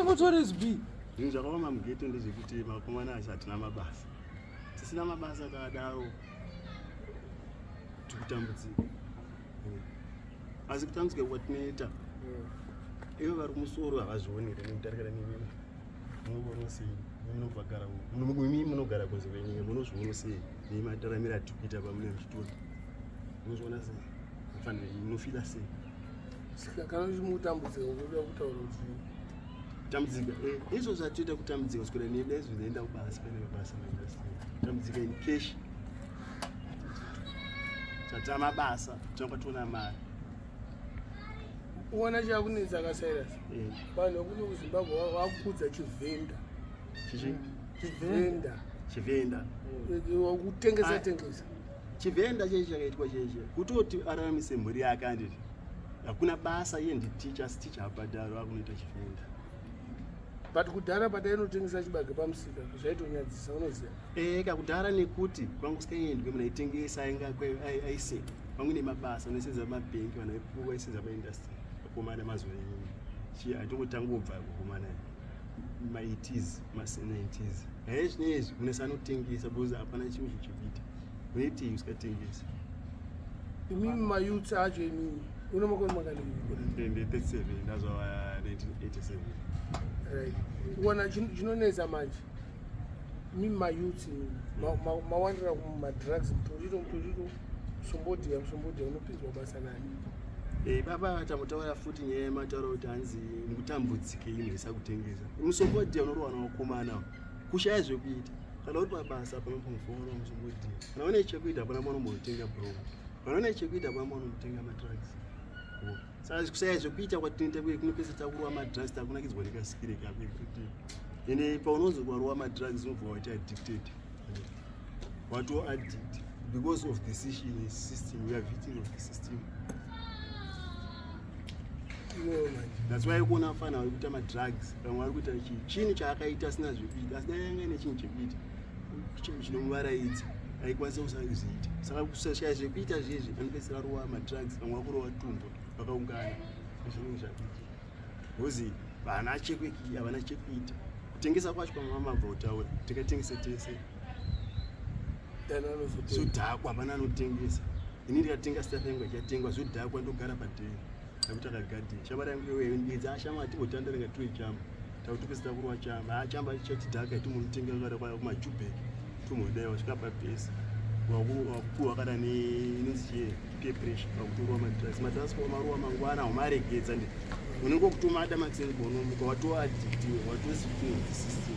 Kutoresbi. Zvakaoma mugeto ndezvekuti makomana acho hatina mabasa. Tisina mabasa akadaro tikutambudzika. Asi kutambudzika kwatinoita ivo vari kumusoro havazvionera nekutarikira nemimi. Munoona sei? Munogara uko. Mimi munogara kunze kwenyika munozviona sei? Nemataramiro atikuita pamune muchitoro. Munozviona sei? Mufanire munofila sei? Kana muchimutambudzika unoda kutaura kuti kutambudzika izvo zvatoita kutambudzika kuswera neda izvo zvoenda kubasa pane mabasa kutambudzika in cash tata mabasa tanga tona mari uona chakunetsa kaSilas vanhu vekuno kuZimbabwe vakukudza chivenda wakutengesa chivenda chechi chakaitwa chechi kutoti araramise mhuri yake anditi hakuna basa iye nditicha sticha abhadharo akunoita chivenda. But kudhara patainotengesa chibage pamusika zvaitonyadzisa unoziva. Kudhara nekuti kwangu sikaendwe munhu aitengesa ainga aise pamwe nemabasa unosenza mabhenki vanhu vaipuwa isenza paindustry vakomana mazuva enyuma atongotangobva kukomana ma80s ma90s zvinezvi munhu anotengesa because hapana chimwe chichikuita unoitei usikatengesa. Imimi mayouth acho imimi una makore makanini? 37 ndazva 1987. Right. Uona chinonesa manje mimi mayouth mawandira kumadrugs mtoriro sombodia unopinzwa basa nani. Baba tamotaura futi nyaya yemataura kuti hanzi mukutambudzike ino isakutengesa musombodia unorowana wakomana kushaya zvekuita kana uri pabasa panopamuforo musombodia kana une chekuita hapana mwanombotenga bro kana une chekuita hapana mwanombotenga madrugs. Saka kusaya zvekuita kwatinoita kuye kunopesa takurwa madrugs takunakidzwa nekasikireka kuti ende paunonzi warwa madrugs unobva waita addicted wato addict because of the system we are victim of the system. That's why kuona fana wekuita madrugs pamwe ari kuita chini chaakaita asina zvekuita asina yanga nechinhu chekuita chinomuvaraidza aikwanisa kusaziita saka kusashaya zvekuita zvezvi anopedzisira rowa madrugs pamwe akurowa tumbo vakaungana zvinhu zvakuita because vana chekweki havana chekuita kutengesa kwacho pamamabva utaura tikatengesa tese zvodhakwa hapana anotengesa ini ndikatenga staff yangu achatengwa zvodhakwa ndogara padheri akuti akagadhi shamwari yangu ndidza ashamwari tingotanda ringatiwe chamba takutopesa takurwa chamba achamba chatidhaka itimunotenga ngara kumajubheki tumodai wasvika pabhesi wakupuwa wakada nesiye peer pressure wakutorwa madrugs maruwa mangwana umaregedza ndi unenge kutomada maxen bonomuka watoaddictiwe watosifin system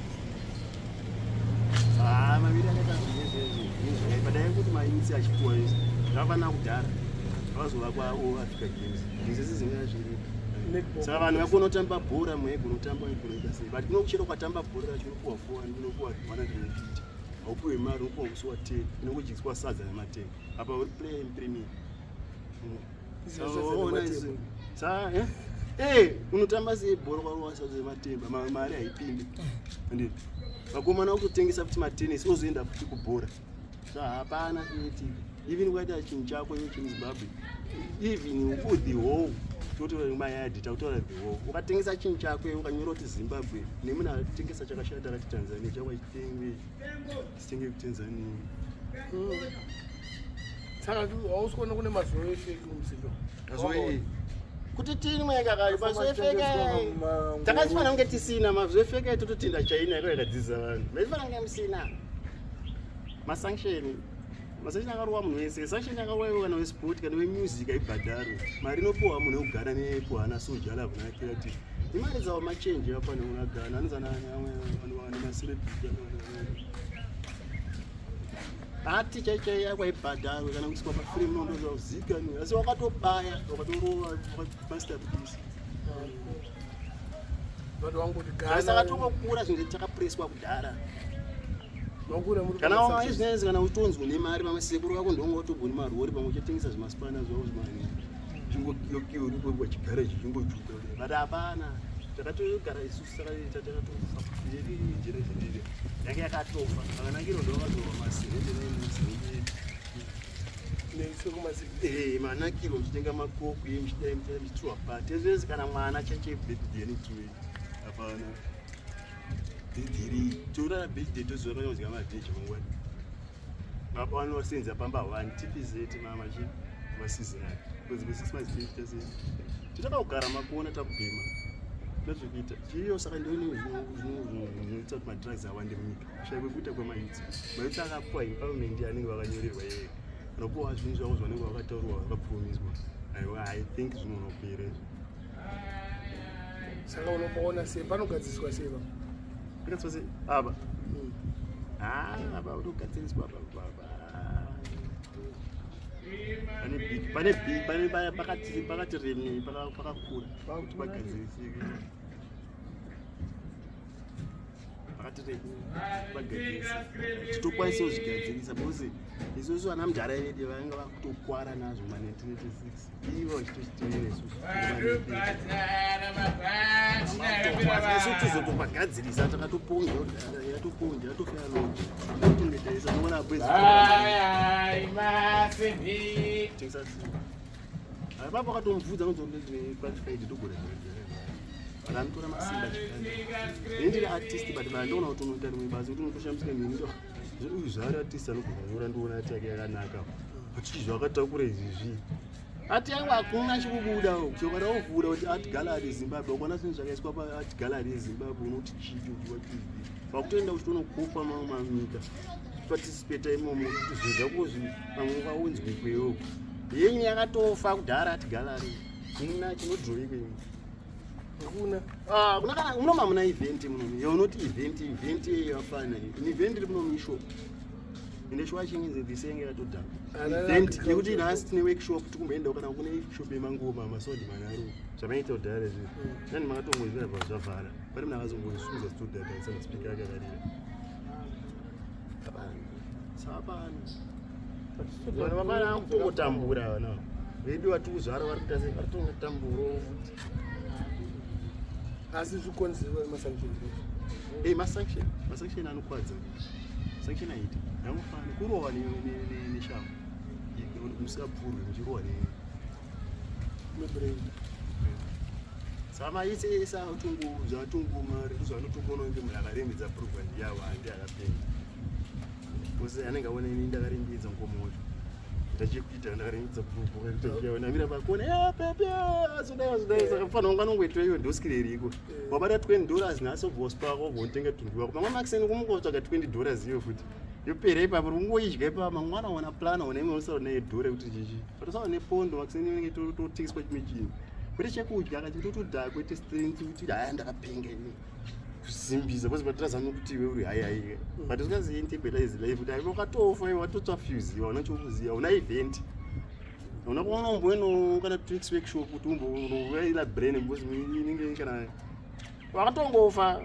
maviri akaita zvezvezve padai kuti mainitsi achipuwa izvo zvakafana kudhara vakazovakwawo Africa Games izvese zvingaa zviripo saka vanhu vakona kutamba bhora mwaigona kutamba ikunoita sei but kuno kuchero kwatamba bhora racho unopuwa 400 unopuwa 150 haupuwe mari unopuwa musi wa 10 inongodyiswa sadza nematenga apa uri play premier unotamba sei bhora kwarowa sadza nematemba mari haipindi andi vakomana kutotengesa futi matennis unozoenda futi kubhora hapana eti even kwaita chinhu chako iwe chemuZimbabwe even the whole totaura mayadhi tautaura the whole ukatengesa chinhu chako iwe ukanyora kuti Zimbabwe nemunhu atengesa chakashata akati Tanzania chakwa chitenge kutanzania saka hausikuona kune mazuva efeki mumusika mazuva kuti tini mwega kari mazuva efeka takachifana kunge tisina mazuva efeka tototinda China yakadzidza vanhu maifana kunge musina masanction akaruwa munhu wese sanction akaruwa kana wesport kana wemusic aibhadharwe mari inopuwa munhu wekugara nepuwa ana soja ala vana creative imari dzawo machange apane unagana anozana nemacelebrity ati chaichai yakwaibhadharwe kana kuswa pafilm nondozvauzikani asi wakatobaya wakatorova masterpiece asi akatongokura zvinhu chakapreswa kudhara kana izvinezi kana utonzwa nemari pamasekuru vako ndongotogoni marori pamwe uchatengesa zvimasipana zvavo zvimani zvingokiyoripo wachigara zvichingojuka but hapana takatogara isusu sakaita takatofa njira zvidire yange yakatofa akanakiro ndovakazorwa manakiro muchitenga makoku muchitirwa pati ezvezi kana mwana chachebirthday nituwe fana dhiri tora birthday tozoka kunzika mavheji mangwani apa vanosenza pamba 1 TPZ mama chi vasizina because the 6 months tese titakagara makuona takubhema nezvikuita chiriyo saka ndoni zvinoita kuti madrugs awande munyika kushaikwe kuita kwemaitsi maitsi akapuwa iparliament anenge vakanyorerwa yeye anopuwa zvinhu zvavo zvanenge vakataurwa vakapromiswa aiwa I think zvinonopera saka unopaona sei panogadziswa sei va pakatswa sei apa apa unogadziriswa apa pane pakati remi pakakura pakuti pagadzirisike pakati remi pagadzirisa titokwanisa kuzvigadzirisa bose isusu vana mudhara yedu vanga vakutokwara nazvo ma1996 ivo vachitochitoinesusu tizotopagadzirisa takatoponja yatoponja yatofea loji tongetarisa noona baba vakatomubvudza nozondequalified togona vakanotora masimba ndiri artist but vandoona kuti unoita rimwe basa kuti unotoshamisa mini uyu zvaari artist anogona nyora ndoona ati yake yakanaka achiti zvakatakura izvizvi ati yangu hakuna chikubuda chokada wovuda kuti art gallery Zimbabwe ukona zvinhu zvakaiswa paart gallery yeZimbabwe unoti chiti uchiwati vakutoenda kuti unokopa mamwe manyika participate imomo kuti zvinhu zvako vamwe vaunzwe kweyo yenyu yakatofa kudhara art gallery kuna chinodhrowiwa imi hakuna kuna kana munoma muna event munomi yaunoti event yafana event iri munomi ishop ende shwa chinginze ndisenge yatodhara event yekuti nhasi tine workshop tikumboenda kana kune workshop yemangoma masodi manaro zvamaita kudhara izvi nani makatongozvira zvavhara pane munhu akazongosunza student aisana speaker yake akarira sapano vanhu vamana kutongotambura vana vedu vari kuzvara vari kuita sei vari kutongotamburawo futi asi zvikonzerwa masanction anokwadza sanction aita namufana kurova neshambo musapfurwe muchirova nebrain saka maisesa zvatungumari kuzvanotokoona kunge munhu akarembedza program yavo handi akapenda kose anenge aona ini ndakarembedza ngomo wacho ndachikuita ndakarembedza namira pakona pepe azodai saka fanira kunge anongoitira iyo ndoskireriko wabata $20 nhasi obvospa wako obvonotenga tundu wako pamwe makiseni kumukotsvaga $20 iyo futi yopera ipapo rungoidya ipapo mangwana ona plana ona imwe unosaura naye dhore kuti chichi patosaura nepondo makiseni inenge totengeswa chimwe chinhu kwete chekudya kachitotodhaa kwete strength kuti haya ndakapenga ini kusimbisa bcause patazama kuti iwe uri hai but usingazivi interpretise life kuti aiwe wakatofa watotsva fuse hauna chokuziva una event hauna kuona umboeno kana tricks workshop kuti umbovaila brain because inenge kana wakatongofa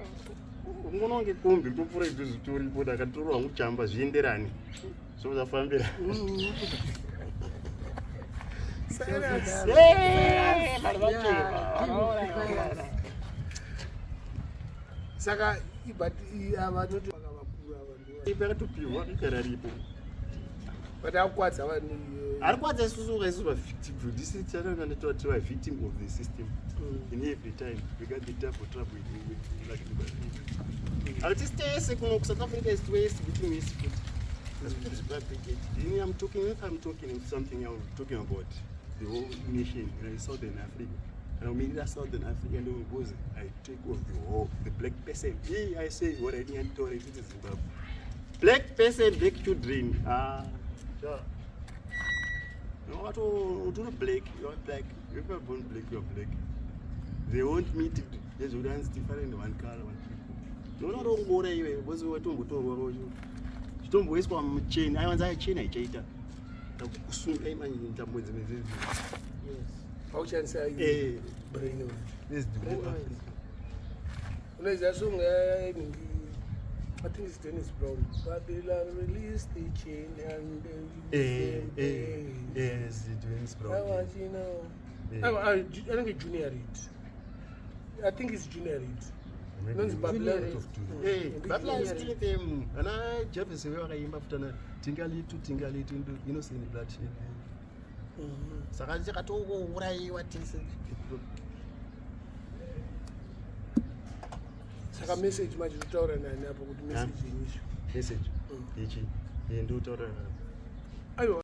ungononge kombi topfura izvo zvitoripo dakatorwa muchamba zvienderani so zvafambira saka vanoti vakavakura vanhu pakatopihwa ikara ripo but akwadza vanhu ari kwadza isusu kaisusu vavictim this channel ndatoati vavictim of the system in every time we got the trouble atisitese kuno kuSouth Africa is west between west foot I'm talking of something I'm talking about the whole nation Southern Africa. And I mean that Southern Africa because I take off the black person. Yeah, I say what I didn't tell it is Zimbabwe. Black person, black children. Sure. No, what to black, you're black. If you're born black, you're black. They want me to there's different one color, one people. Don't go away, was what to chitomboiswa mucheni aiwanza aichena ichaita kusunga imani ntambo dzimwe pauchandisa brain this the whole Africa unaweza sunga I think it's Dennis Brown Babylon release the chain and yes Dennis Brown I want you know I think Junior Reid I think it's Junior Reid Nonzi Babylon Babylon still them ana Jefferson wakaimba futana tingalitu innocent bloodshed saka chakatouraiwa tese saka message manje totaura nani apo kuti message yenyisho message ichi ndiutaura aiwa